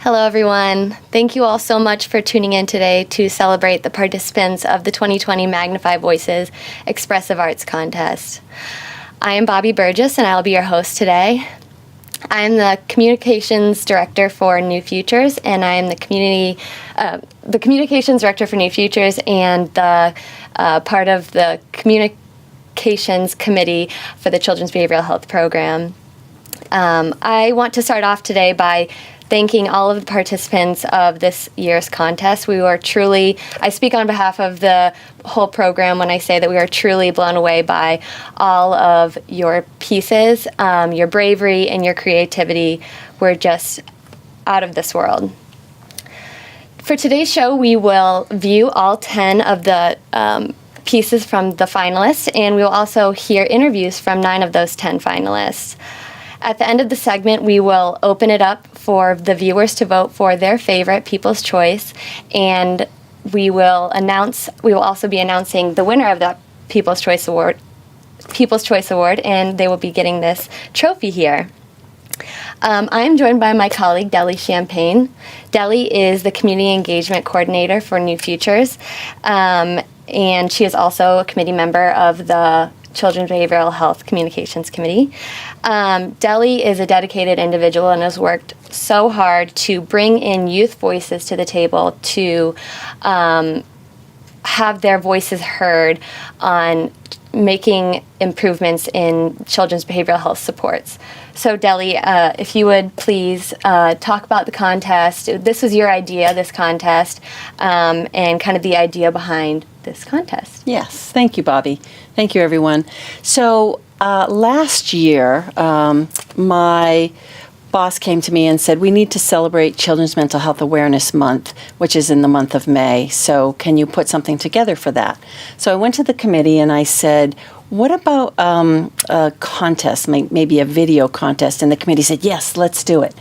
Hello, everyone. Thank you all so much for tuning in today to celebrate the participants of the 2020 Magnify Voices Expressive Arts Contest. I am Bobby Burgess, and I'll be your host today. I am the Communications Director for New Futures, and I am the Communications Director for New Futures and the part of the Communications Committee for the Children's Behavioral Health Program. I want to start off today by thanking all of the participants of this year's contest. We were truly, I speak on behalf of the whole program when I say that we are truly blown away by all of your pieces. Your bravery and your creativity were just out of this world. For today's show, we will view all 10 of the pieces from the finalists, and we will also hear interviews from 9 of those 10 finalists. At the end of the segment, we will open it up for the viewers to vote for their favorite People's Choice, and we will also be announcing the winner of that People's Choice Award, and they will be getting this trophy here. I am joined by my colleague, Deli Champagne. Deli is the Community Engagement Coordinator for New Futures, and she is also a committee member of the Children's Behavioral Health Communications Committee. Deli is a dedicated individual and has worked so hard to bring in youth voices to the table to have their voices heard on making improvements in children's behavioral health supports. So Deli, if you would please talk about the contest. This was your idea, this contest, and kind of the idea behind this contest. Yes, thank you, Bobby. Thank you, everyone. So last year, my boss came to me and said, we need to celebrate Children's Mental Health Awareness Month, which is in the month of May. So can you put something together for that? So I went to the committee and I said, what about a contest, maybe a video contest? And the committee said, yes, let's do it.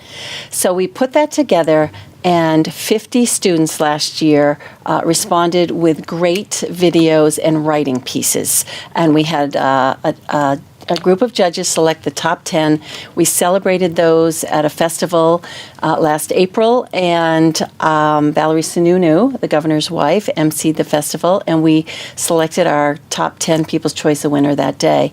So we put that together, and 50 students last year responded with great videos and writing pieces. And we had a group of judges select the top 10. We celebrated those at a festival last April, and Valerie Sununu, the governor's wife, emceed the festival, and we selected our top 10 People's Choice winner that day.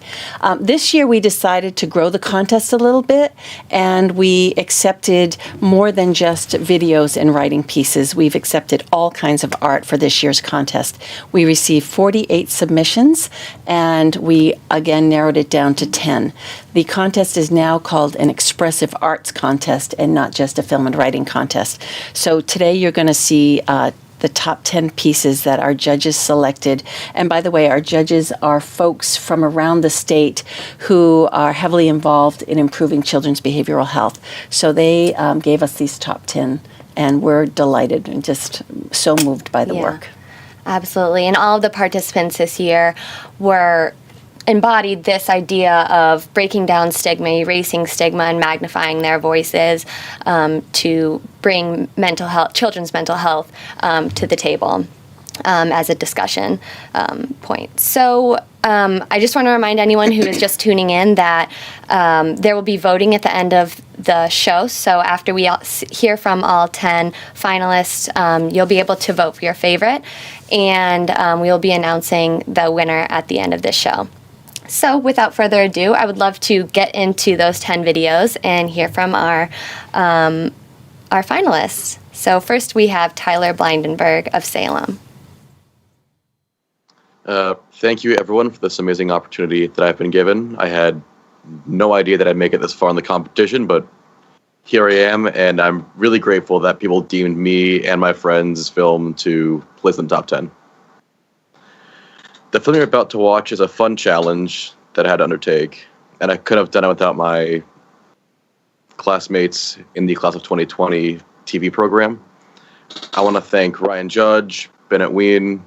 This year we decided to grow the contest a little bit, and we accepted more than just videos and writing pieces. We've accepted all kinds of art for this year's contest. We received 48 submissions, and we again narrowed it down to 10. The contest is now called an Expressive Arts Contest and not just a film and writing contest. So today you're going to see the top 10 pieces that our judges selected. And by the way, our judges are folks from around the state who are heavily involved in improving children's behavioral health. So they gave us these top 10, and we're delighted and just so moved by the work. Absolutely. And all of the participants this year embodied this idea of breaking down stigma, erasing stigma, and magnifying their voices to bring children's mental health to the table as a discussion point. So I just want to remind anyone who is just tuning in that there will be voting at the end of the show. So after we hear from all 10 finalists, you'll be able to vote for your favorite, and we'll be announcing the winner at the end of this show. So without further ado, I would love to get into those 10 videos and hear from our finalists. So first we have Tyler Blindenberg of Salem. Thank you, everyone, for this amazing opportunity that I've been given. I had no idea that I'd make it this far in the competition, but here I am, and I'm really grateful that people deemed me and my friends' film to place in the top 10. The film you're about to watch is a fun challenge that I had to undertake, and I couldn't have done it without my classmates in the Class of 2020 TV program. I want to thank Ryan Judge, Bennett Ween,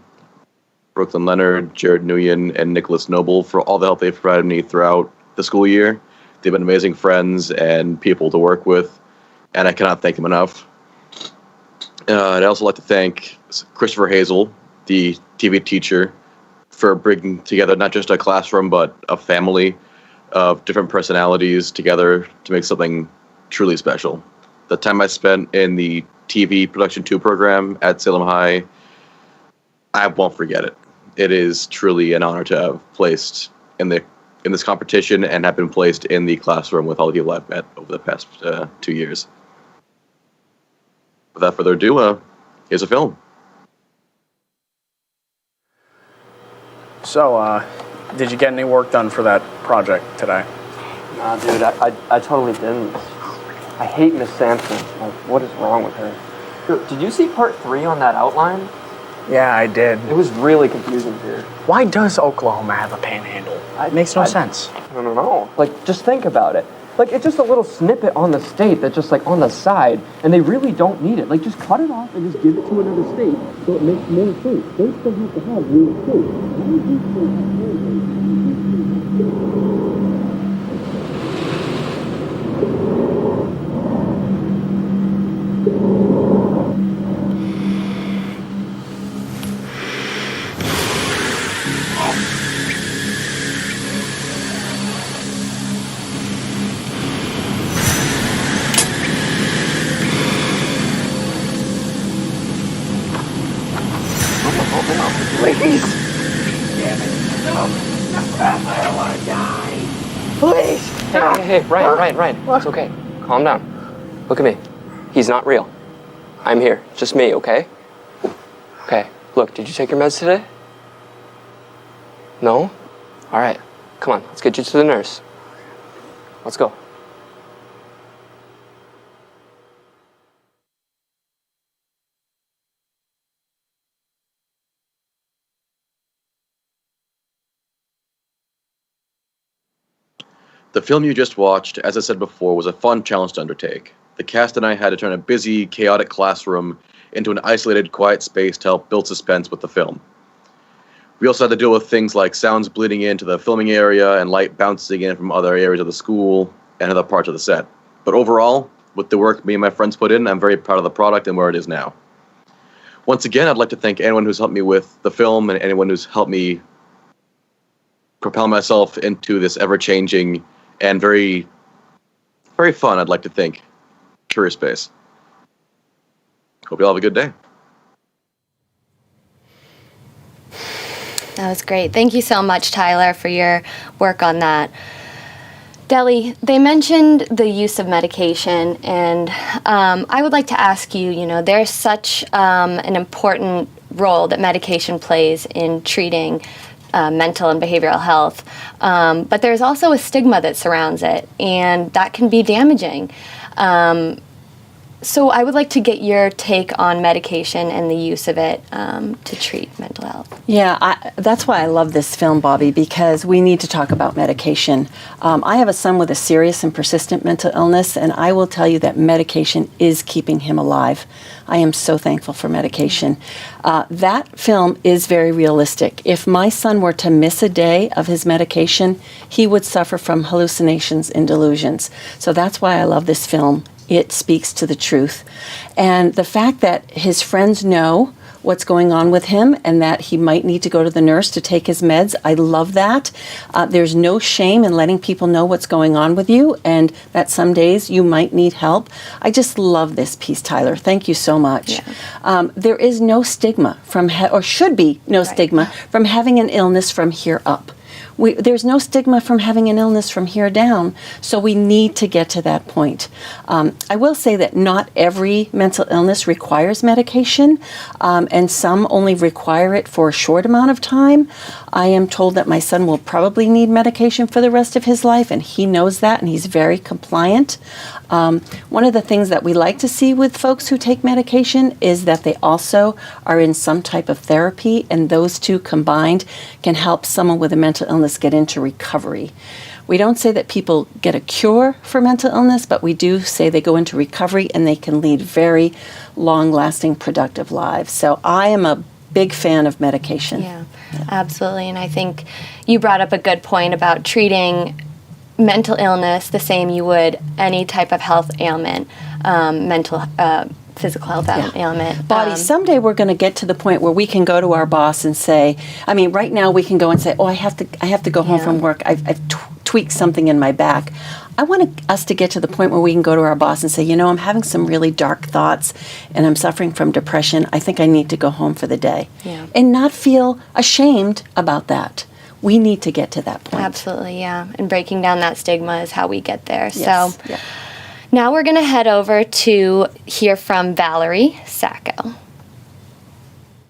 Brooklyn Leonard, Jared Nguyen, and Nicholas Noble for all the help they've provided me throughout the school year. They've been amazing friends and people to work with, and I cannot thank them enough. I'd also like to thank Christopher Hazel, the TV teacher, for bringing together not just a classroom, but a family of different personalities together to make something truly special. the time I spent in the TV Production 2 program at Salem High, I won't forget it. It is truly an honor to have placed in this competition and have been placed in the classroom with all the people I've met over the past 2 years. Without further ado, here's a film. So, did you get any work done for that project today? Nah, dude, I totally didn't. I hate Miss Sampson. Like, what is wrong with her? Dude, did you see part 3 on that outline? Yeah, I did. It was really confusing, dude. Why does Oklahoma have a panhandle? It makes no sense. I don't know. Like, just think about it. Like, it's just a little snippet on the state that's just, like, on the side, and they really don't need it. Like, just cut it off and just give it to another state so it makes more sense. They still have to have real states. Why do you still have Please! Damn it. No. Not fast. I don't want to die. Please! Hey, Ryan. It's okay. Calm down. Look at me. He's not real. I'm here. Just me, okay? Okay. Look, did you take your meds today? No? All right. Come on. Let's get you to the nurse. Let's go. The film you just watched, as I said before, was a fun challenge to undertake. The cast and I had to turn a busy, chaotic classroom into an isolated, quiet space to help build suspense with the film. We also had to deal with things like sounds bleeding into the filming area and light bouncing in from other areas of the school and other parts of the set. But overall, with the work me and my friends put in, I'm very proud of the product and where it is now. Once again, I'd like to thank anyone who's helped me with the film and anyone who's helped me propel myself into this ever-changing and very, very fun, I'd like to think, career space. Hope you all have a good day. That was great. Thank you so much, Tyler, for your work on that. Deli, they mentioned the use of medication, and I would like to ask you, there's such an important role that medication plays in treating mental and behavioral health, but there's also a stigma that surrounds it, and that can be damaging. So I would like to get your take on medication and the use of it to treat mental health. Yeah, that's why I love this film, Bobby, because we need to talk about medication. I have a son with a serious and persistent mental illness, and I will tell you that medication is keeping him alive. I am so thankful for medication. That film is very realistic. If my son were to miss a day of his medication, he would suffer from hallucinations and delusions. So that's why I love this film. It speaks to the truth. And the fact that his friends know what's going on with him and that he might need to go to the nurse to take his meds, I love that. There's no shame in letting people know what's going on with you and that some days you might need help. I just love this piece, Tyler. Thank you so much. Yeah. There is no stigma from, or should be no stigma from having an illness from here up. There's no stigma from having an illness from here down, so we need to get to that point. I will say that not every mental illness requires medication, and some only require it for a short amount of time. I am told that my son will probably need medication for the rest of his life, and he knows that, and he's very compliant. One of the things that we like to see with folks who take medication is that they also are in some type of therapy, and those two combined can help someone with a mental illness get into recovery. We don't say that people get a cure for mental illness, but we do say they go into recovery and they can lead very long-lasting, productive lives. So I am a big fan of medication. Yeah, absolutely. And I think you brought up a good point about treating mental illness the same you would any type of health ailment, physical health ailment. Bobby, someday we're going to get to the point where we can go to our boss and say, right now we can go and say, oh, I have to go home from work. I've tweak something in my back. I want us to get to the point where we can go to our boss and say, I'm having some really dark thoughts and I'm suffering from depression. I think I need to go home for the day. Yeah. And not feel ashamed about that. We need to get to that point. Absolutely, yeah. And breaking down that stigma is how we get there. Yes. So now we're going to head over to hear from Valerie Sacco.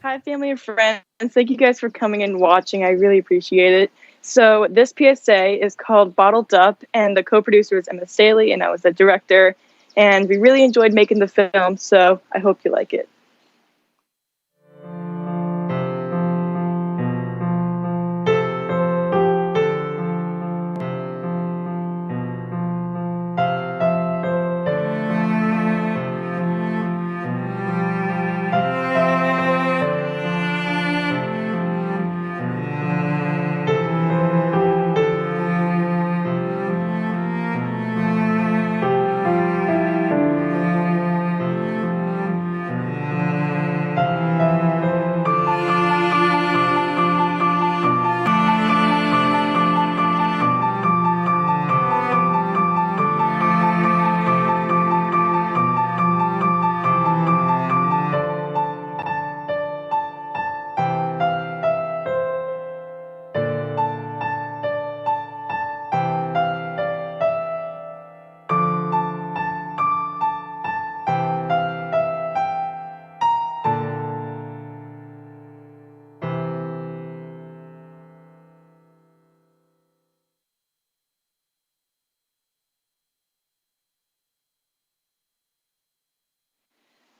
Hi, family and friends. Thank you guys for coming and watching. I really appreciate it. So this PSA is called Bottled Up, and the co-producer is Emma Staley, and I was the director. And we really enjoyed making the film, so I hope you like it.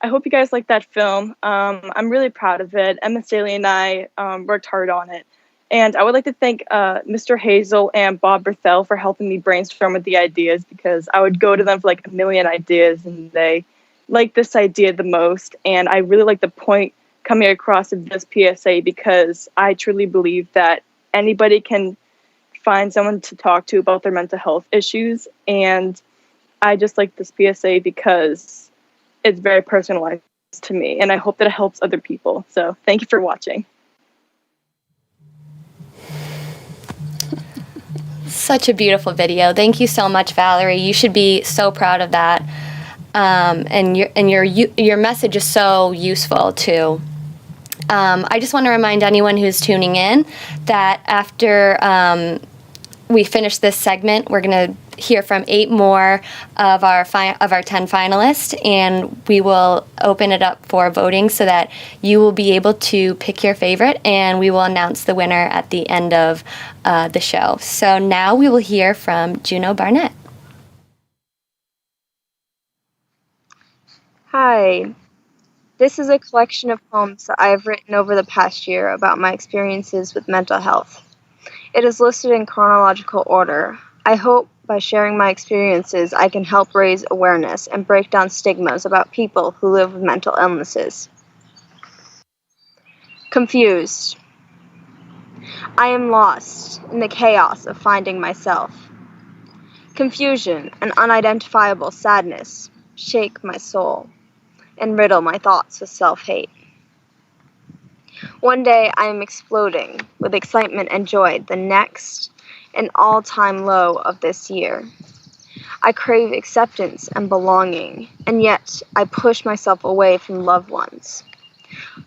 I hope you guys like that film. I'm really proud of it. Emma Staley and I worked hard on it. And I would like to thank Mr. Hazel and Bob Berthel for helping me brainstorm with the ideas, because I would go to them for like a million ideas and they liked this idea the most. And I really like the point coming across of this PSA, because I truly believe that anybody can find someone to talk to about their mental health issues. And I just like this PSA because it's very personalized to me, and I hope that it helps other people. So thank you for watching. Such a beautiful video. Thank you so much, Valerie. You should be so proud of that. And your message is so useful too. I just want to remind anyone who's tuning in that after we finish this segment, we're going to hear from 8 more of our 10 finalists, and we will open it up for voting so that you will be able to pick your favorite, and we will announce the winner at the end of the show. So now we will hear from Juno Barnett. Hi. This is a collection of poems that I have written over the past year about my experiences with mental health. It is listed in chronological order. I hope by sharing my experiences, I can help raise awareness and break down stigmas about people who live with mental illnesses. Confused. I am lost in the chaos of finding myself. Confusion and unidentifiable sadness shake my soul and riddle my thoughts with self-hate. One day I am exploding with excitement and joy, the next an all-time low of this year. I crave acceptance and belonging, and yet I push myself away from loved ones.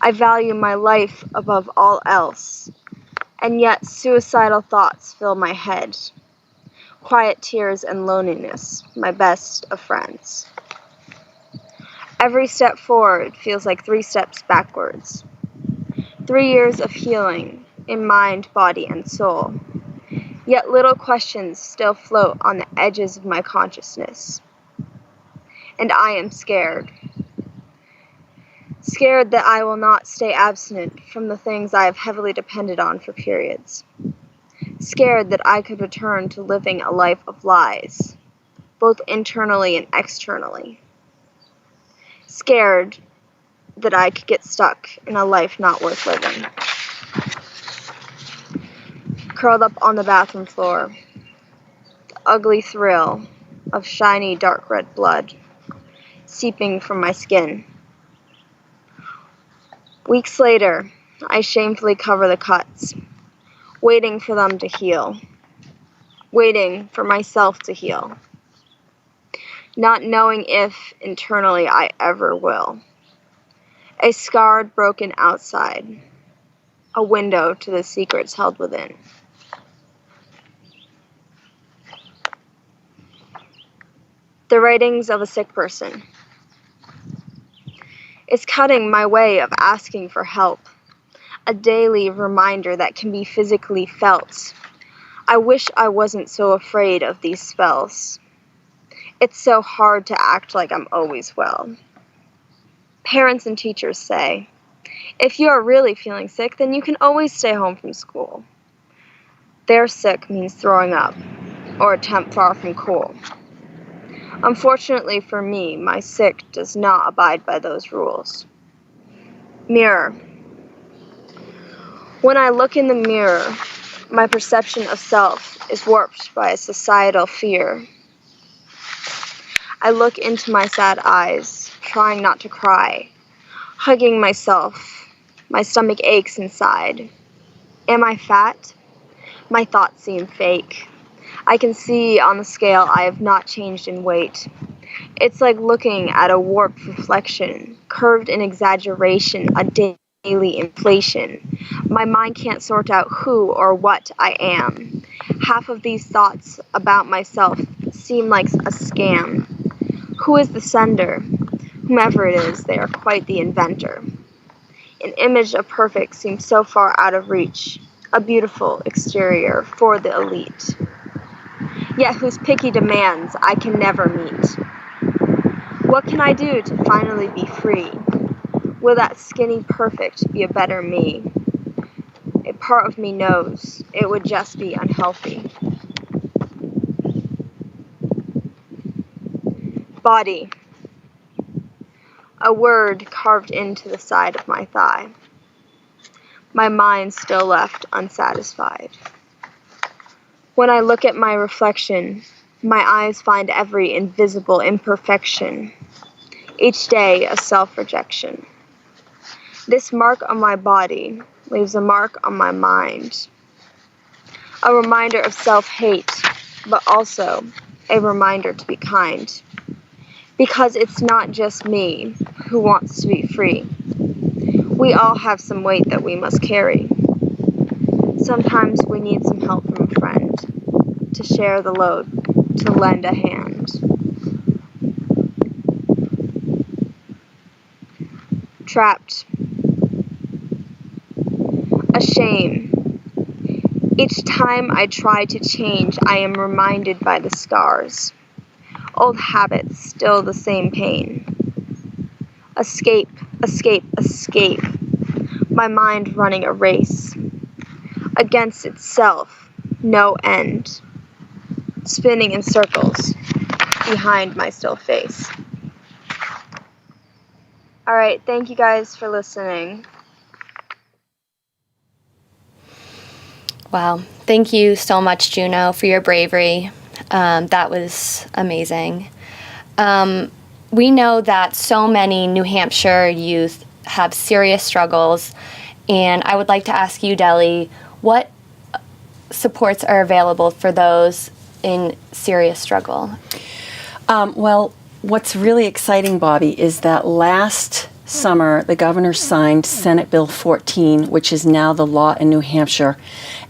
I value my life above all else, and yet suicidal thoughts fill my head. Quiet tears and loneliness, my best of friends. Every step forward feels like 3 steps backwards. 3 years of healing in mind, body, and soul. Yet little questions still float on the edges of my consciousness. And I am scared. Scared that I will not stay abstinent from the things I have heavily depended on for periods. Scared that I could return to living a life of lies, both internally and externally. Scared that I could get stuck in a life not worth living. Curled up on the bathroom floor, the ugly thrill of shiny dark red blood seeping from my skin. Weeks later, I shamefully cover the cuts, waiting for them to heal. waiting for myself to heal, not knowing if internally I ever will. A scarred, broken outside, a window to the secrets held within. The writings of a sick person. It's cutting my way of asking for help, a daily reminder that can be physically felt. I wish I wasn't so afraid of these spells. It's so hard to act like I'm always well. Parents and teachers say, if you are really feeling sick, then you can always stay home from school. Their sick means throwing up, or a temp far from cool. Unfortunately for me, my sick does not abide by those rules. Mirror. When I look in the mirror, my perception of self is warped by a societal fear. I look into my sad eyes, trying not to cry, hugging myself. My stomach aches inside. Am I fat? My thoughts seem fake. I can see on the scale I have not changed in weight. It's like looking at a warped reflection, curved in exaggeration, a daily inflation. My mind can't sort out who or what I am. Half of these thoughts about myself seem like a scam. Who is the sender? Whomever it is, they are quite the inventor. An image of perfect seems so far out of reach, a beautiful exterior for the elite, yet whose picky demands I can never meet. What can I do to finally be free? Will that skinny perfect be a better me? A part of me knows it would just be unhealthy. Body. A word carved into the side of my thigh. My mind still left unsatisfied. When I look at my reflection, my eyes find every invisible imperfection. Each day a self-rejection. This mark on my body leaves a mark on my mind. A reminder of self-hate, but also a reminder to be kind. Because it's not just me who wants to be free. We all have some weight that we must carry. Sometimes we need some help from a friend, to share the load, to lend a hand. Trapped. A shame. Each time I try to change, I am reminded by the scars. Old habits, still the same pain. Escape, escape, escape. My mind running a race. Against itself, no end. Spinning in circles behind my still face. Alright, thank you guys for listening. Wow. Thank you so much, Juno, for your bravery. That was amazing. We know that so many New Hampshire youth have serious struggles, and I would like to ask you, Deli, what supports are available for those in serious struggle? Well, what's really exciting, Bobby, is that last summer the governor signed Senate Bill 14, which is now the law in New Hampshire,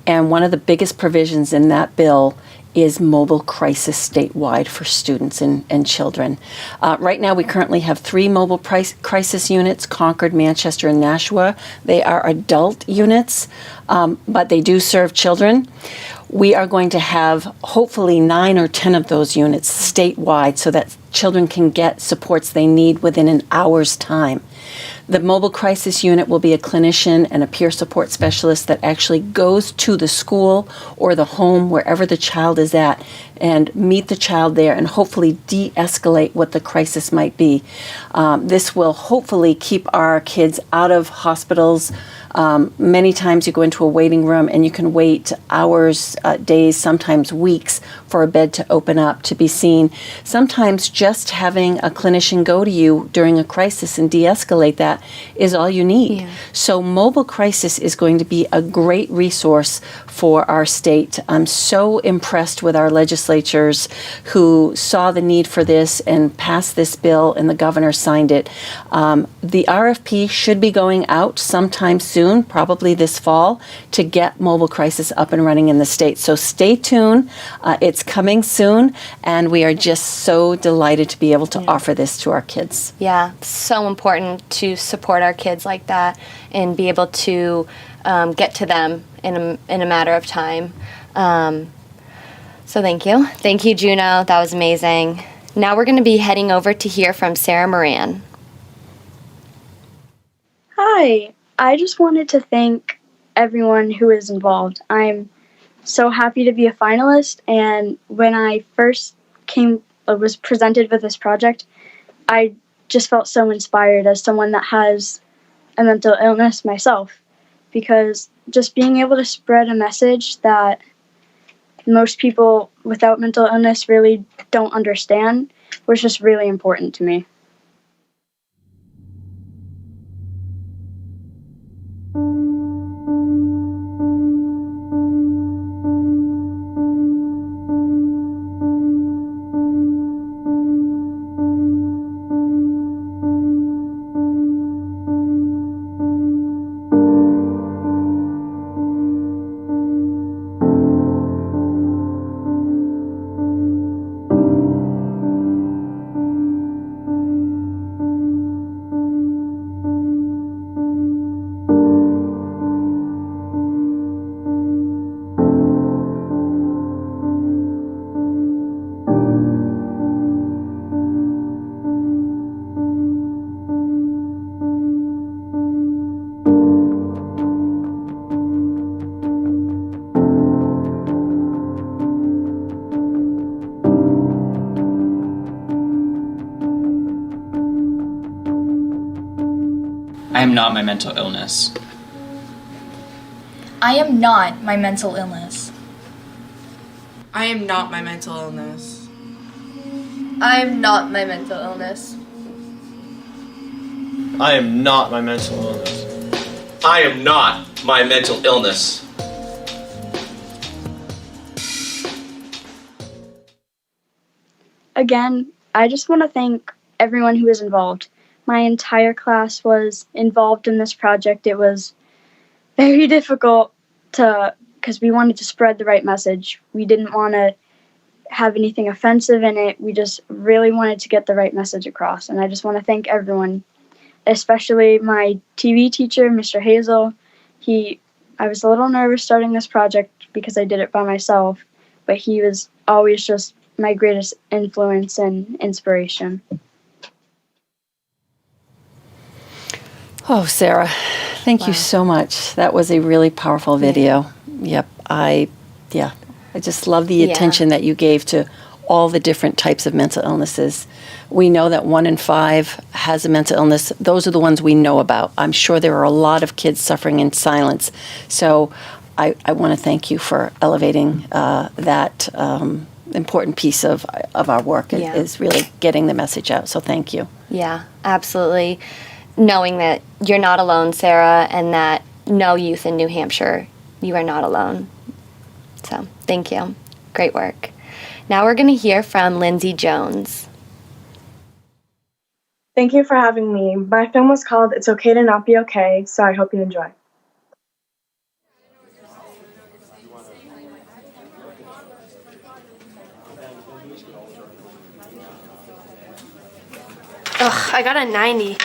and one of the biggest provisions in that bill is mobile crisis statewide for students and children. Right now, we currently have 3 mobile crisis units, Concord, Manchester, and Nashua. They are adult units, but they do serve children. We are going to have hopefully 9 or 10 of those units statewide so that children can get supports they need within an hour's time. The mobile crisis unit will be a clinician and a peer support specialist that actually goes to the school or the home, wherever the child is at, and meet the child there and hopefully de-escalate what the crisis might be. This will hopefully keep our kids out of hospitals. Many times you go into a waiting room and you can wait hours, days, sometimes weeks for a bed to open up, to be seen. Sometimes just having a clinician go to you during a crisis and de-escalate escalate that is all you need. Yeah. So mobile crisis is going to be a great resource for our state. I'm so impressed with our legislatures who saw the need for this and passed this bill, and the governor signed it. The RFP should be going out sometime soon, probably this fall, to get mobile crisis up and running in the state. So stay tuned. It's coming soon, and we are just so delighted to be able to offer this to our kids. Yeah, so important to support our kids like that and be able to get to them in a matter of time. So thank you. Thank you, Juno. That was amazing. Now we're going to be heading over to hear from Sarah Moran. Hi, I just wanted to thank everyone who is involved. I'm so happy to be a finalist, and when I first was presented with this project, I just felt so inspired as someone that has a mental illness myself, because just being able to spread a message that most people without mental illness really don't understand was just really important to me. I am not my mental illness. I am not my mental illness. I am not my mental illness. I am not my mental illness. I am not my mental illness. I am not my mental illness. Again, I just want to thank everyone who was involved. My entire class was involved in this project. It was very difficult because we wanted to spread the right message. We didn't want to have anything offensive in it. We just really wanted to get the right message across. And I just want to thank everyone, especially my TV teacher, Mr. Hazel. I was a little nervous starting this project because I did it by myself, but he was always just my greatest influence and inspiration. Oh, Sarah, thank you so much. That was a really powerful video. Yep, I just love the attention that you gave to all the different types of mental illnesses. We know that 1 in 5 has a mental illness. Those are the ones we know about. I'm sure there are a lot of kids suffering in silence. So I want to thank you for elevating that important piece of our work is really getting the message out. So thank you. Yeah, absolutely. Knowing that you're not alone, Sarah, and that no youth in New Hampshire, you are not alone. So thank you. Great work. Now we're going to hear from Lindsay Jones. Thank you for having me. My film was called It's Okay to Not Be Okay, so I hope you enjoy. Ugh, I got a 90.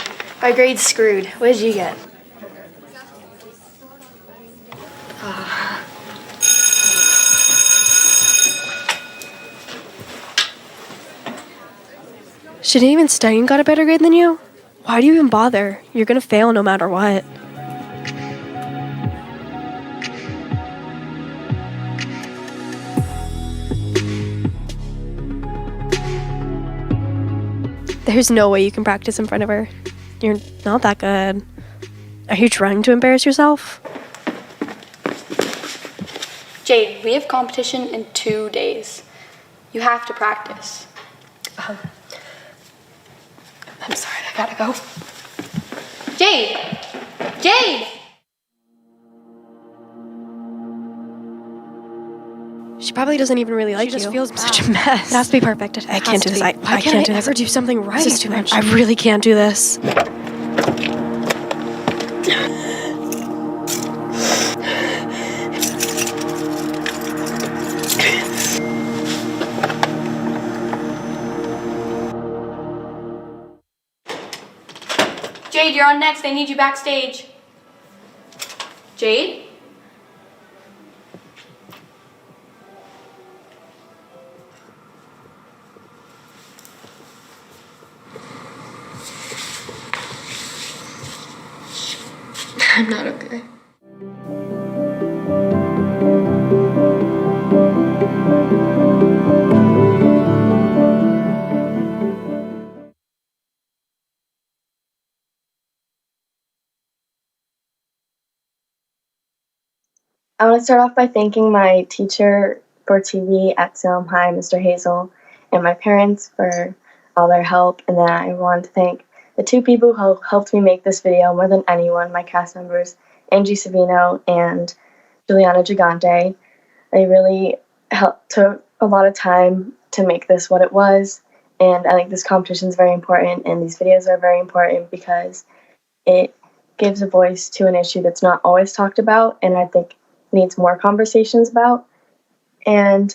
My grade's screwed. What did you get? She didn't even study and got a better grade than you? Why do you even bother? You're gonna fail no matter what. There's no way you can practice in front of her. You're not that good. Are you trying to embarrass yourself? Jade, we have competition in 2 days. You have to practice. I'm sorry, I gotta go. Jade! Jade! She probably doesn't even really like you. She just feels bad. Such a mess. It has to be perfect. I can't do this. I can't do this. Ever do something right? This is too much. I really can't do this. Jade, you're on next. They need you backstage. Jade? I'm not okay. I want to start off by thanking my teacher for TV at Salem High, Mr. Hazel, and my parents for all their help. And then I want to thank the two people who helped me make this video more than anyone, my cast members, Angie Savino and Juliana Gigante. They really took a lot of time to make this what it was. And I think this competition is very important, and these videos are very important because it gives a voice to an issue that's not always talked about, and I think needs more conversations about. And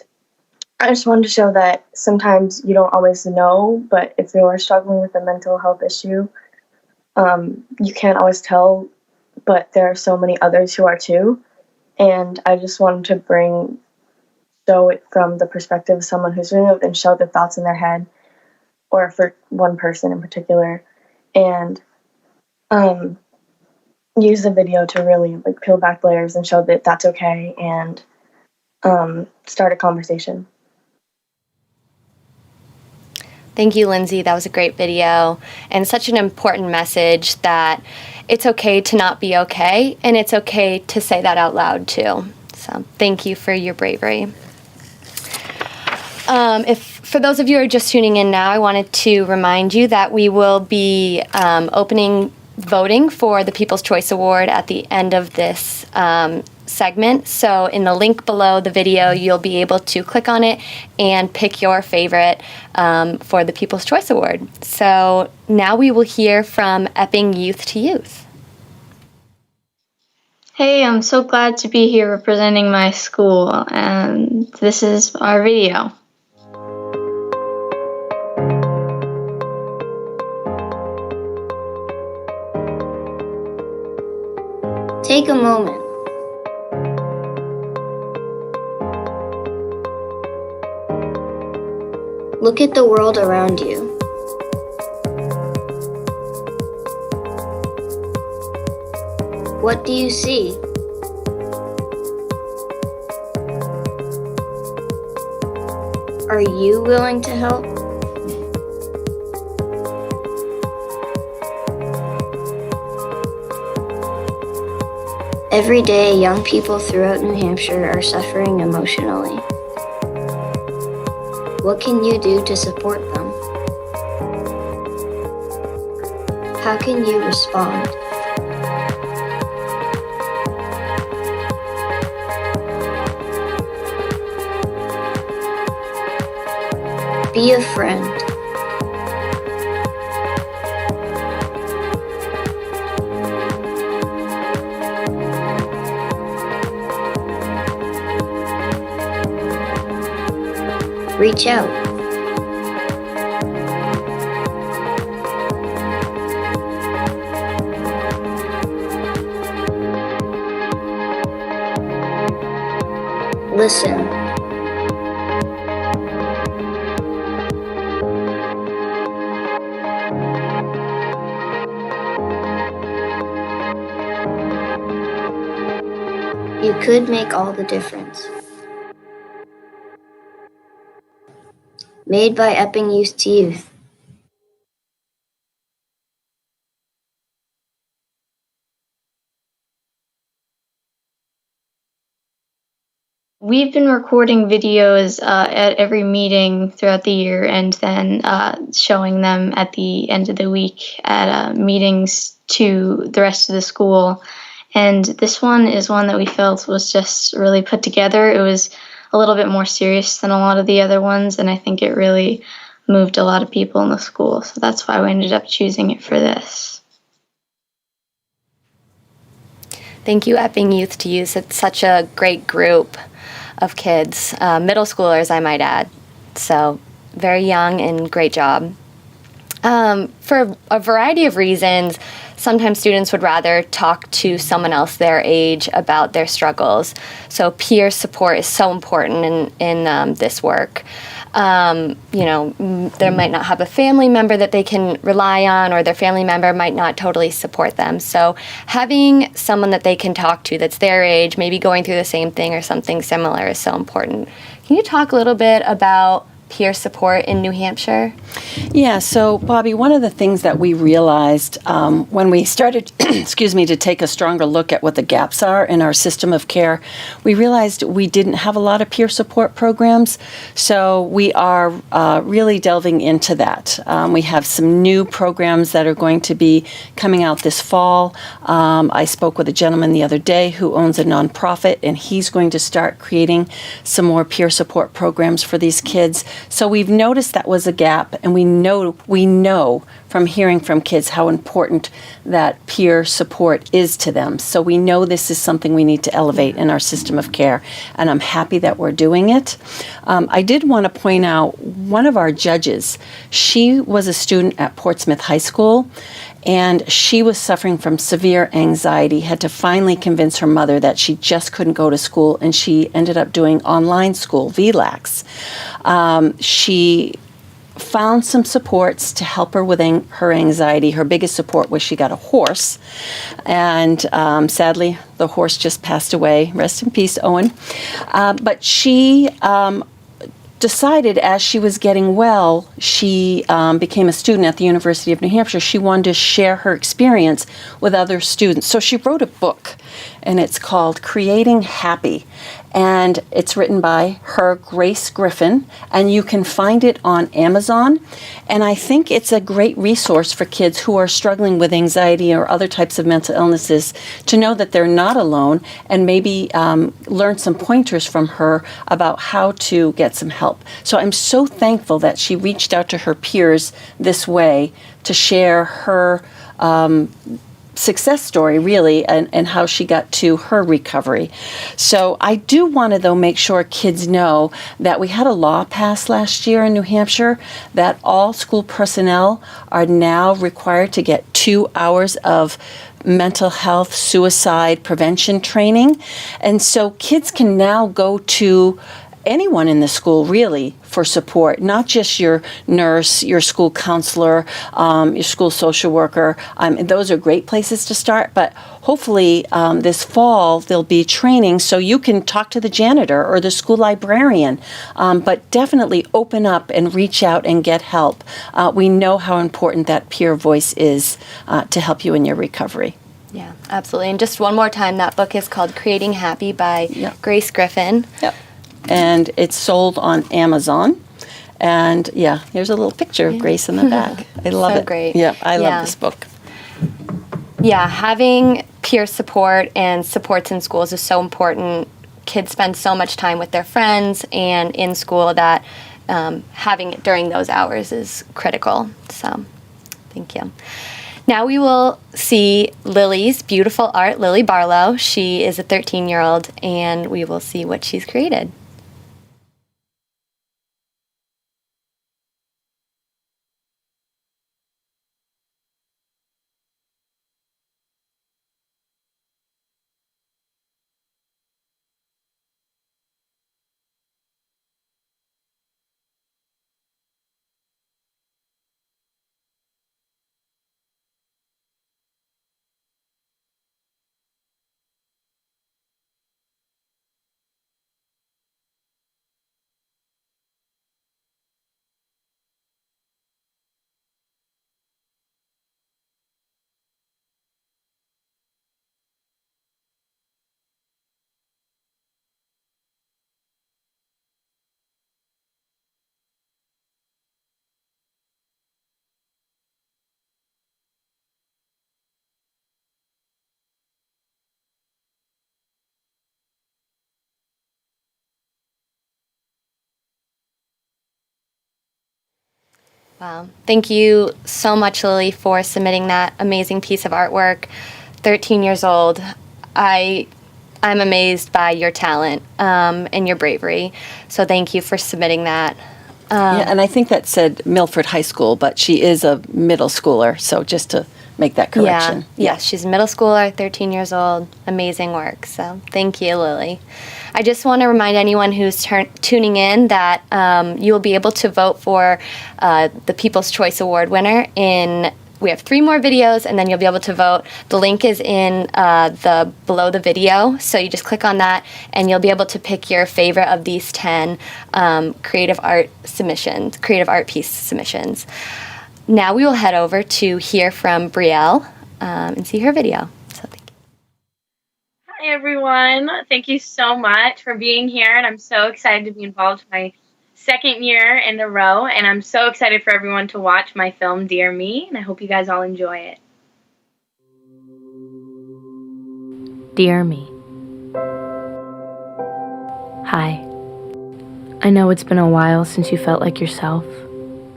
I just wanted to show that sometimes you don't always know, but if you're struggling with a mental health issue, you can't always tell, but there are so many others who are too. And I just wanted to show it from the perspective of someone who's doing it and show the thoughts in their head, or for one person in particular, and use the video to really peel back layers and show that that's okay, and start a conversation. Thank you, Lindsay. That was a great video and such an important message that it's okay to not be okay, and it's okay to say that out loud too. So thank you for your bravery. For those of you who are just tuning in now, I wanted to remind you that we will be opening voting for the People's Choice Award at the end of this segment. So in the link below the video, you'll be able to click on it and pick your favorite for the People's Choice Award. So now we will hear from Epping Youth to Youth. Hey, I'm so glad to be here representing my school, and this is our video. Take a moment. Look at the world around you. What do you see? Are you willing to help? Every day, young people throughout New Hampshire are suffering emotionally. What can you do to support them? How can you respond? Be a friend. Reach out. Listen. You could make all the difference. Made by Epping Youth to Youth. We've been recording videos at every meeting throughout the year and then showing them at the end of the week at meetings to the rest of the school. And this one is one that we felt was just really put together. It was a little bit more serious than a lot of the other ones, and I think it really moved a lot of people in the school. So that's why we ended up choosing it for this. Thank you, Epping Youth to Use. It's such a great group of kids, middle schoolers, I might add. So very young and great job. For a variety of reasons, sometimes students would rather talk to someone else their age about their struggles. So peer support is so important in this work. They might not have a family member that they can rely on, or their family member might not totally support them. So having someone that they can talk to that's their age, maybe going through the same thing or something similar, is so important. Can you talk a little bit about peer support in New Hampshire? Yeah, so Bobby, one of the things that we realized when we started, to take a stronger look at what the gaps are in our system of care, we realized we didn't have a lot of peer support programs. So we are really delving into that. We have some new programs that are going to be coming out this fall. I spoke with a gentleman the other day who owns a nonprofit, and he's going to start creating some more peer support programs for these kids. So we've noticed that was a gap, and we know from hearing from kids how important that peer support is to them. So we know this is something we need to elevate in our system of care, and I'm happy that we're doing it. I did want to point out one of our judges. She was a student at Portsmouth High School, and she was suffering from severe anxiety, had to finally convince her mother that she just couldn't go to school, and she ended up doing online school, VLAX. She found some supports to help her with her anxiety. Her biggest support was she got a horse, and sadly, the horse just passed away. Rest in peace, Owen. But she decided as she was getting well, she became a student at the University of New Hampshire. She wanted to share her experience with other students. So she wrote a book, and it's called Creating Happy. And it's written by her, Grace Griffin, and you can find it on Amazon. And I think it's a great resource for kids who are struggling with anxiety or other types of mental illnesses to know that they're not alone, and maybe learn some pointers from her about how to get some help. So I'm so thankful that she reached out to her peers this way to share her success story, really, and how she got to her recovery. So I do want to, though, make sure kids know that we had a law passed last year in New Hampshire that all school personnel are now required to get 2 hours of mental health, suicide prevention training. And so kids can now go to anyone in the school, really, for support, not just your nurse, your school counselor, your school social worker. Those are great places to start, but hopefully this fall there'll be training so you can talk to the janitor or the school librarian, but definitely open up and reach out and get help. We know how important that peer voice is to help you in your recovery. Yeah, absolutely. And just one more time, that book is called Creating Happy by Grace Griffin. Yep. And it's sold on Amazon. And yeah, here's a little picture of Grace in the back. I love it. So great. Yeah, I love this book. Yeah, having peer support and supports in schools is so important. Kids spend so much time with their friends and in school that having it during those hours is critical. So, thank you. Now we will see Lily's beautiful art, Lily Barlow. She is a 13-year-old, and we will see what she's created. Wow. Thank you so much, Lily, for submitting that amazing piece of artwork. 13 years old. I'm amazed by your talent and your bravery. So thank you for submitting that. Yeah, and I think that said Milford High School, but she is a middle schooler, so just to make that correction. Yeah, she's a middle schooler, 13 years old. Amazing work. So thank you, Lily. I just want to remind anyone who's tuning in that you will be able to vote for the People's Choice Award winner we have 3 more videos, and then you'll be able to vote. The link is in below the video, so you just click on that, and you'll be able to pick your favorite of these 10 creative art piece submissions. Now we will head over to hear from Brielle and see her video. So thank you. Hi everyone, thank you so much for being here, and I'm so excited to be involved my 2nd year in a row, and I'm so excited for everyone to watch my film Dear Me, and I hope you guys all enjoy it. Dear Me. Hi. I know it's been a while since you felt like yourself,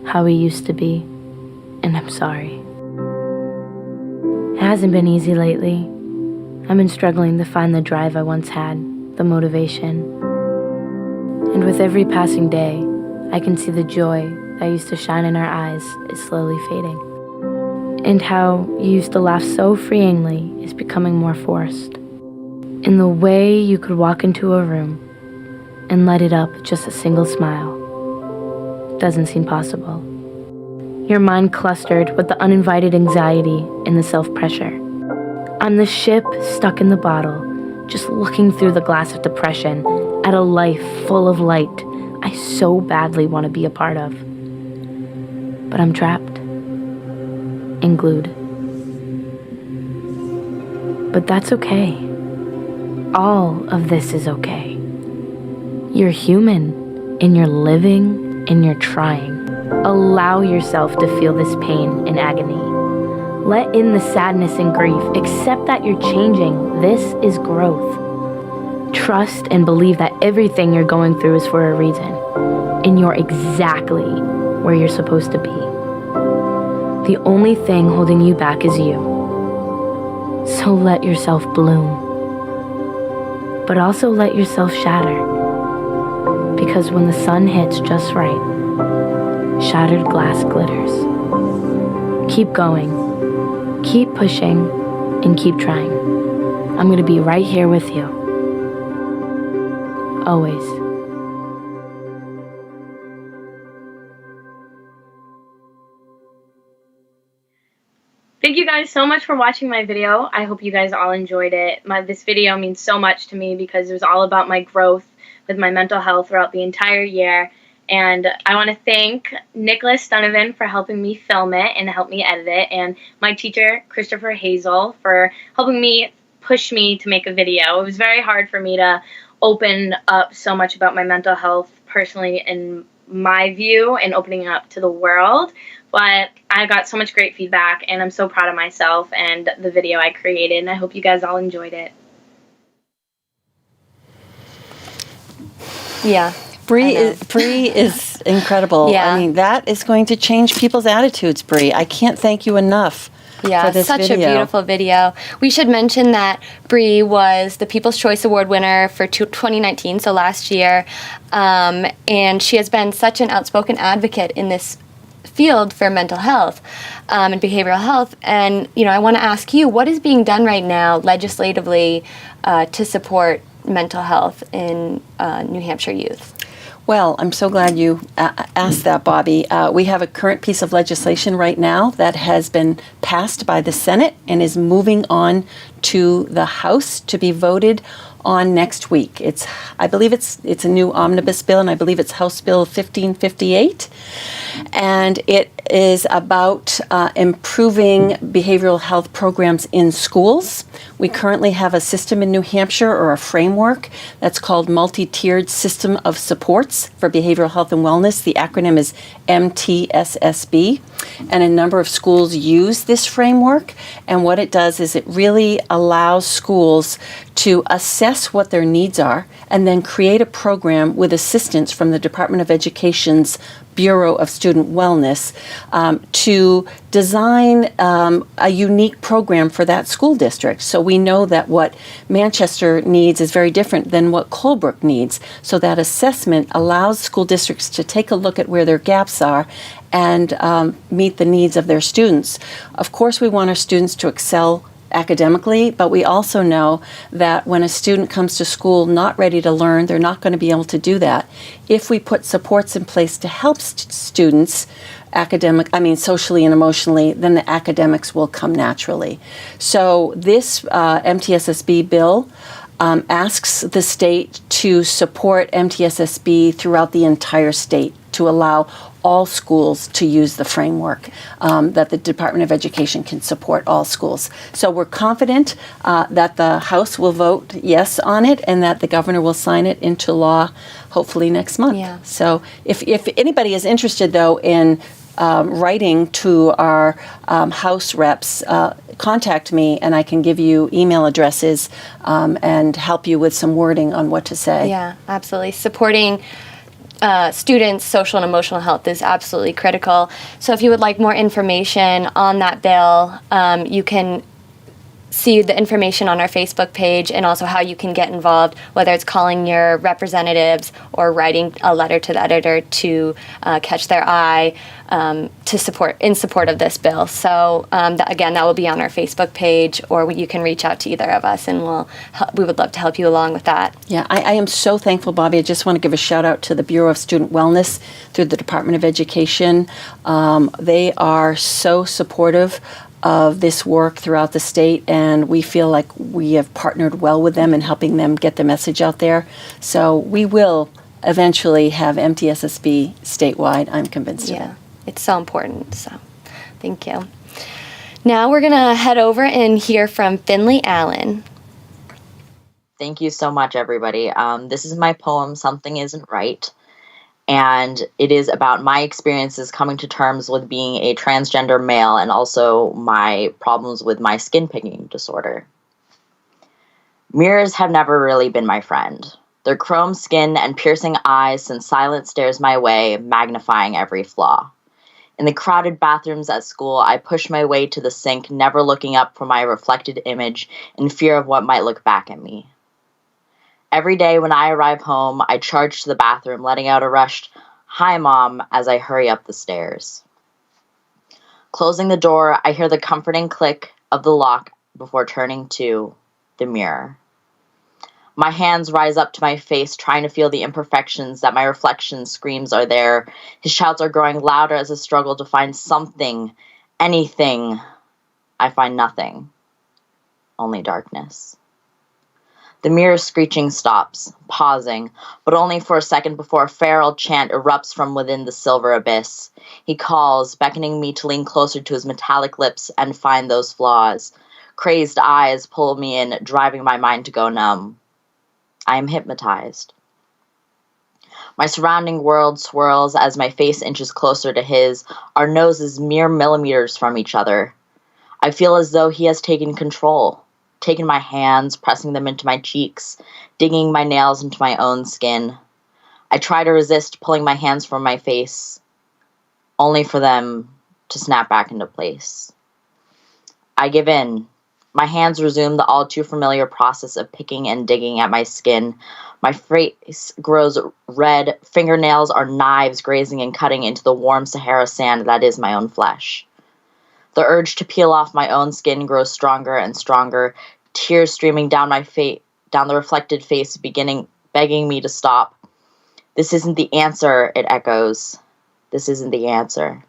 how we used to be, and I'm sorry. It hasn't been easy lately. I've been struggling to find the drive I once had, the motivation. And with every passing day, I can see the joy that used to shine in our eyes is slowly fading. And how you used to laugh so freeingly is becoming more forced. In the way you could walk into a room and light it up with just a single smile doesn't seem possible. Your mind clustered with the uninvited anxiety and the self-pressure. I'm the ship stuck in the bottle, just looking through the glass of depression at a life full of light I so badly want to be a part of. But I'm trapped and glued. But that's okay. All of this is okay. You're human, and you're living, and you're trying. Allow yourself to feel this pain and agony. Let in the sadness and grief. Accept that you're changing. This is growth. Trust and believe that everything you're going through is for a reason, and you're exactly where you're supposed to be. The only thing holding you back is you. So let yourself bloom, but also let yourself shatter, because when the sun hits just right, shattered glass glitters. Keep going, keep pushing, and keep trying. I'm going to be right here with you. Always. Thank you guys so much for watching my video. I hope you guys all enjoyed it. This video means so much to me because it was all about my growth with my mental health throughout the entire year. And I want to thank Nicholas Donovan for helping me film it and help me edit it, and my teacher, Christopher Hazel, for helping me push me to make a video. It was very hard for me to open up so much about my mental health personally in my view and opening up to the world. But I got so much great feedback, and I'm so proud of myself and the video I created, and I hope you guys all enjoyed it. Yeah. Bree is incredible. Yeah. I mean, that is going to change people's attitudes, Bree. I can't thank you enough for this such video. a beautiful video. We should mention that Bree was the People's Choice Award winner for 2019, so last year, and she has been such an outspoken advocate in this field for mental health and behavioral health. And I want to ask you, what is being done right now legislatively to support mental health in New Hampshire youth? Well, I'm so glad you asked that, Bobby. We have a current piece of legislation right now that has been passed by the Senate and is moving on to the House to be voted on next week. I believe it's a new omnibus bill, and I believe it's House Bill 1558. And it is about improving behavioral health programs in schools. We currently have a system in New Hampshire, or a framework, that's called Multi-Tiered System of Supports for Behavioral Health and Wellness. The acronym is MTSSB. And a number of schools use this framework. And what it does is it really allows schools to assess assess what their needs are, and then create a program with assistance from the Department of Education's Bureau of Student Wellness to design a unique program for that school district. So we know that what Manchester needs is very different than what Colebrook needs. So that assessment allows school districts to take a look at where their gaps are and meet the needs of their students. Of course, we want our students to excel academically, but we also know that when a student comes to school not ready to learn, they're not going to be able to do that. If we put supports in place to help students socially and emotionally, then the academics will come naturally. So this MTSSB bill asks the state to support MTSSB throughout the entire state, to allow all schools to use the framework, that the Department of Education can support all schools. So we're confident that the House will vote yes on it and that the governor will sign it into law hopefully next month. Yeah. So if anybody is interested, though, in writing to our House reps, contact me and I can give you email addresses and help you with some wording on what to say. Yeah, absolutely. Supporting students' social and emotional health is absolutely critical. So if you would like more information on that bill, you can see the information on our Facebook page and also how you can get involved, whether it's calling your representatives or writing a letter to the editor to catch their eye in support of this bill. So that will be on our Facebook page, or you can reach out to either of us, and we would love to help you along with that. Yeah, I am so thankful, Bobby. I just want to give a shout out to the Bureau of Student Wellness through the Department of Education. They are so supportive of this work throughout the state, and we feel like we have partnered well with them in helping them get the message out there. So we will eventually have MTSSB statewide, I'm convinced of it. Yeah, it's so important. So thank you. Now we're going to head over and hear from Finley Allen. Thank you so much, everybody. This is my poem, Something Isn't Right. And it is about my experiences coming to terms with being a transgender male and also my problems with my skin picking disorder. Mirrors have never really been my friend. Their chrome skin and piercing eyes send silent stares my way, magnifying every flaw. In the crowded bathrooms at school, I push my way to the sink, never looking up for my reflected image in fear of what might look back at me. Every day when I arrive home, I charge to the bathroom, letting out a rushed, "Hi, Mom," as I hurry up the stairs. Closing the door, I hear the comforting click of the lock before turning to the mirror. My hands rise up to my face, trying to feel the imperfections that my reflection screams are there. His shouts are growing louder as I struggle to find something, anything. I find nothing, only darkness. The mirror's screeching stops, pausing, but only for a second before a feral chant erupts from within the silver abyss. He calls, beckoning me to lean closer to his metallic lips and find those flaws. Crazed eyes pull me in, driving my mind to go numb. I am hypnotized. My surrounding world swirls as my face inches closer to his, our noses mere millimeters from each other. I feel as though he has taken control. Taken my hands, pressing them into my cheeks, digging my nails into my own skin. I try to resist pulling my hands from my face, only for them to snap back into place. I give in. My hands resume the all too familiar process of picking and digging at my skin. My face grows red, fingernails are knives grazing and cutting into the warm Sahara sand that is my own flesh. The urge to peel off my own skin grows stronger and stronger, tears streaming down my face, down the reflected face, begging me to stop. This isn't the answer, it echoes. This isn't the answer.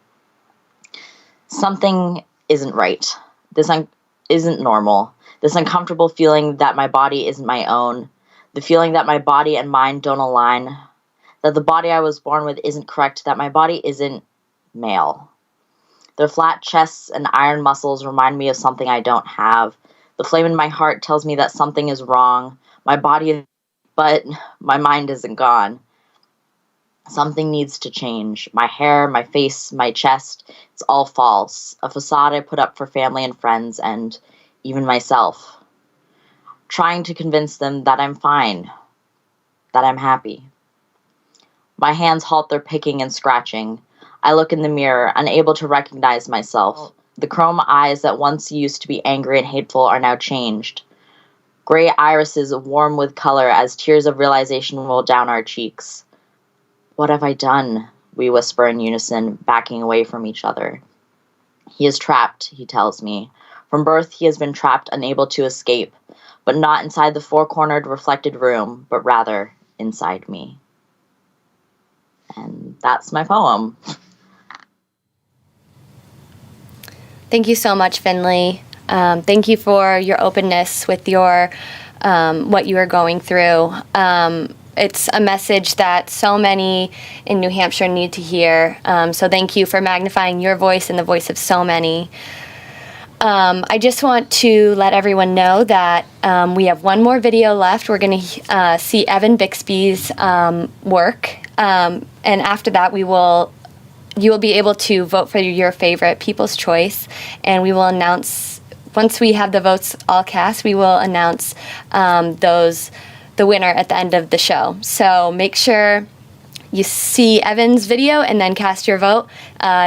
Something isn't right. This isn't normal. This uncomfortable feeling that my body isn't my own. The feeling that my body and mind don't align. That the body I was born with isn't correct. That my body isn't male. Their flat chests and iron muscles remind me of something I don't have. The flame in my heart tells me that something is wrong. My body is, but my mind isn't gone. Something needs to change. My hair, my face, my chest, it's all false. A facade I put up for family and friends and even myself. trying to convince them that I'm fine, that I'm happy. My hands halt their picking and scratching. I look in the mirror, unable to recognize myself. The chrome eyes that once used to be angry and hateful are now changed. Gray irises warm with color as tears of realization roll down our cheeks. What have I done? We whisper in unison, backing away from each other. He is trapped, he tells me. From birth, he has been trapped, unable to escape, but not inside the four-cornered, reflected room, but rather inside me. And that's my poem. Thank you so much, Finley. Thank you for your openness with your what you are going through. It's a message that so many in New Hampshire need to hear. So thank you for magnifying your voice and the voice of so many. I just want to let everyone know that we have one more video left. We're going to see Evan Bixby's work. And after that, you will be able to vote for your favorite People's Choice. And we will announce, once we have the votes all cast, we will announce the winner at the end of the show. So make sure you see Evan's video and then cast your vote.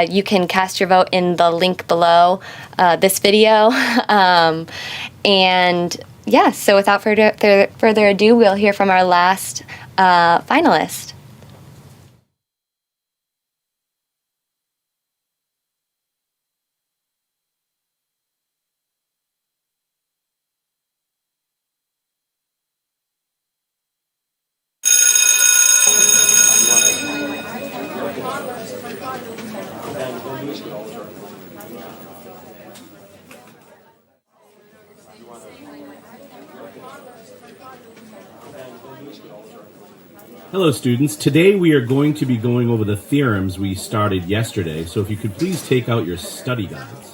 You can cast your vote in the link below this video. And yeah, so without further ado, we'll hear from our last finalist. Hello students, today we are going to be going over the theorems we started yesterday, so if you could please take out your study guides.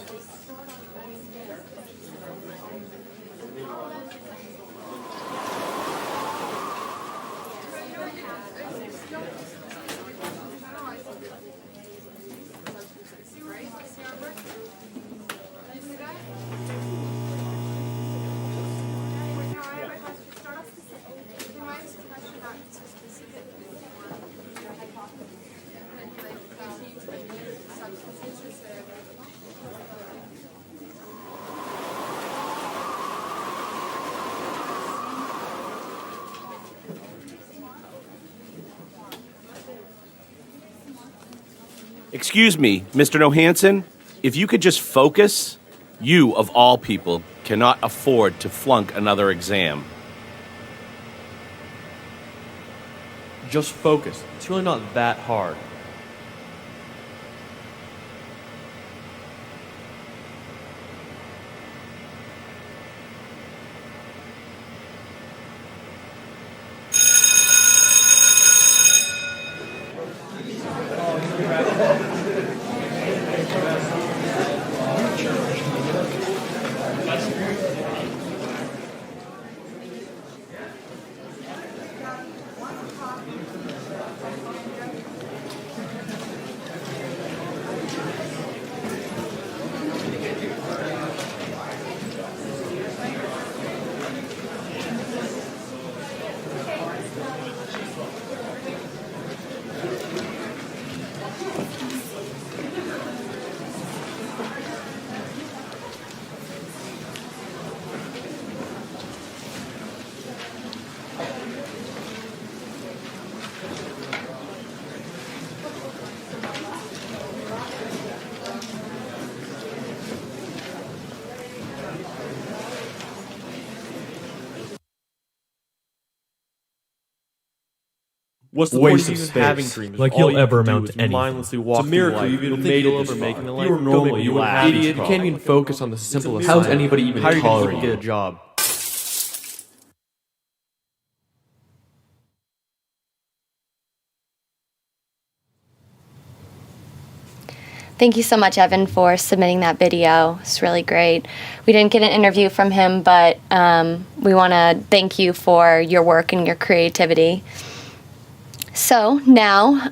Excuse me, Mr. Nohansen, if you could just focus, you, of all people, cannot afford to flunk another exam. Just focus. It's really not that hard. What's the Waste point of of even having space. dreams? Like All you'll you ever can do amount is to anything. mindlessly It's walk a miracle through you life. even You'll made you'll it this ever make far. it in You life. were Don't normal, make you you laughed. idiot. You can't even focus on the simplest. How's thing. anybody even How are you gonna tolerate even get a you? job? Thank you so much, Evan, for submitting that video. It's really great. We didn't get an interview from him, but we want to thank you for your work and your creativity. So now,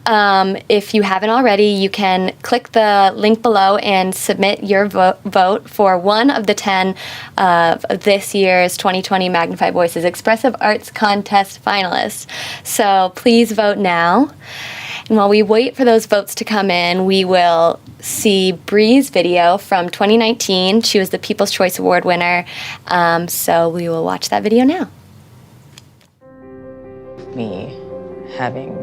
if you haven't already, you can click the link below and submit your vote for one of the 10 of this year's 2020 Magnify Voices Expressive Arts Contest finalists. So please vote now. And while we wait for those votes to come in, we will see Bree's video from 2019. She was the People's Choice Award winner. So we will watch that video now. Me having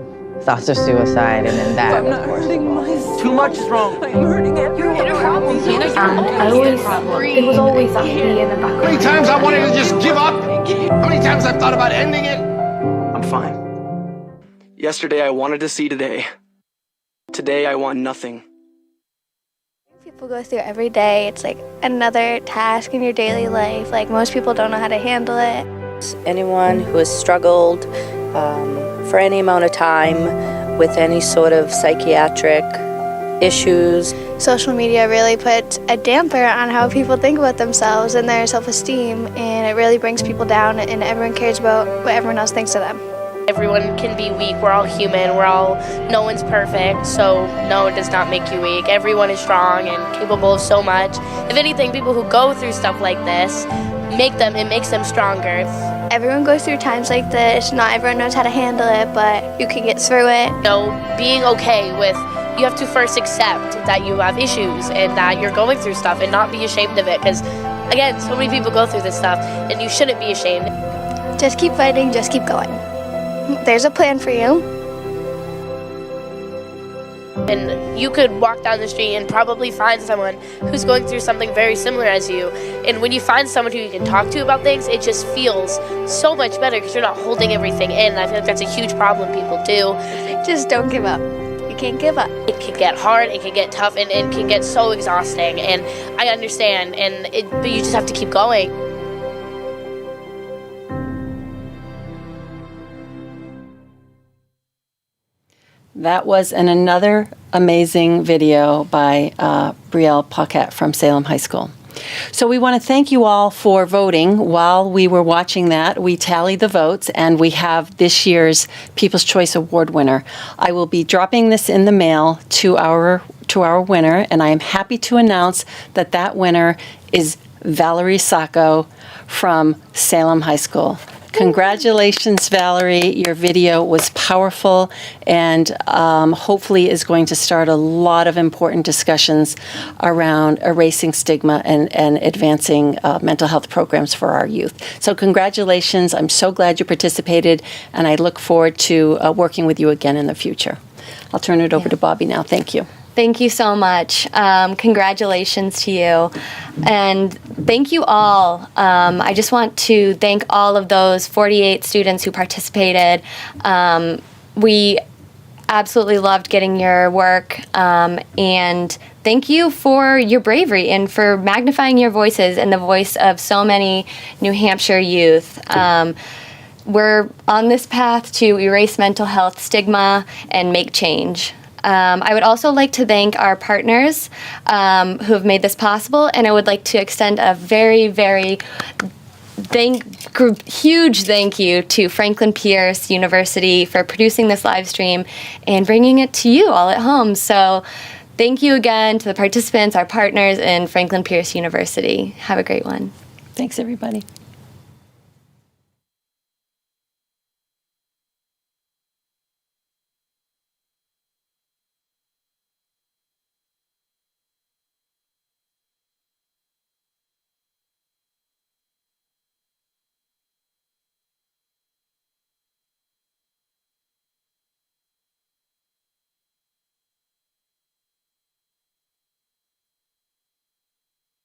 thoughts of suicide, and then that, of course. Too much is wrong. I'm hurting everyone. You're a problem. And it was always that key in the back. How many times I wanted to just give up? How many times I've thought about ending it? I'm fine. Yesterday I wanted to see today. Today I want nothing. People go through every day. It's like another task in your daily life. Like most people don't know how to handle it. Anyone who has struggled for any amount of time with any sort of psychiatric issues. Social media really puts a damper on how people think about themselves and their self-esteem, and it really brings people down, and everyone cares about what everyone else thinks of them. Everyone can be weak. We're all human. No one's perfect, so no, it does not make you weak. Everyone is strong and capable of so much. If anything, people who go through stuff like this, it makes them stronger. Everyone goes through times like this. Not everyone knows how to handle it, but you can get through it. Being okay with, you have to first accept that you have issues and that you're going through stuff and not be ashamed of it, because again, so many people go through this stuff and you shouldn't be ashamed. Just keep fighting, just keep going. There's a plan for you. And you could walk down the street and probably find someone who's going through something very similar as you. And when you find someone who you can talk to about things, it just feels so much better because you're not holding everything in. And I feel like that's a huge problem people do. Just don't give up. You can't give up. It can get hard, it can get tough, and it can get so exhausting. And I understand, but you just have to keep going. That was another amazing video by Brielle Paquette from Salem High School. So we want to thank you all for voting. While we were watching that, we tallied the votes, and we have this year's People's Choice Award winner. I will be dropping this in the mail to our winner, and I am happy to announce that that winner is Valerie Sacco from Salem High School. Congratulations, Valerie. Your video was powerful and hopefully is going to start a lot of important discussions around erasing stigma and advancing mental health programs for our youth. So congratulations. I'm so glad you participated, and I look forward to working with you again in the future. I'll turn it over to Bobby now. Thank you. Thank you so much. Congratulations to you. And thank you all. I just want to thank all of those 48 students who participated. We absolutely loved getting your work. And thank you for your bravery and for magnifying your voices and the voice of so many New Hampshire youth. We're on this path to erase mental health stigma and make change. I would also like to thank our partners who have made this possible, and I would like to extend a very, very huge thank you to Franklin Pierce University for producing this live stream and bringing it to you all at home. So thank you again to the participants, our partners, and Franklin Pierce University. Have a great one. Thanks, everybody.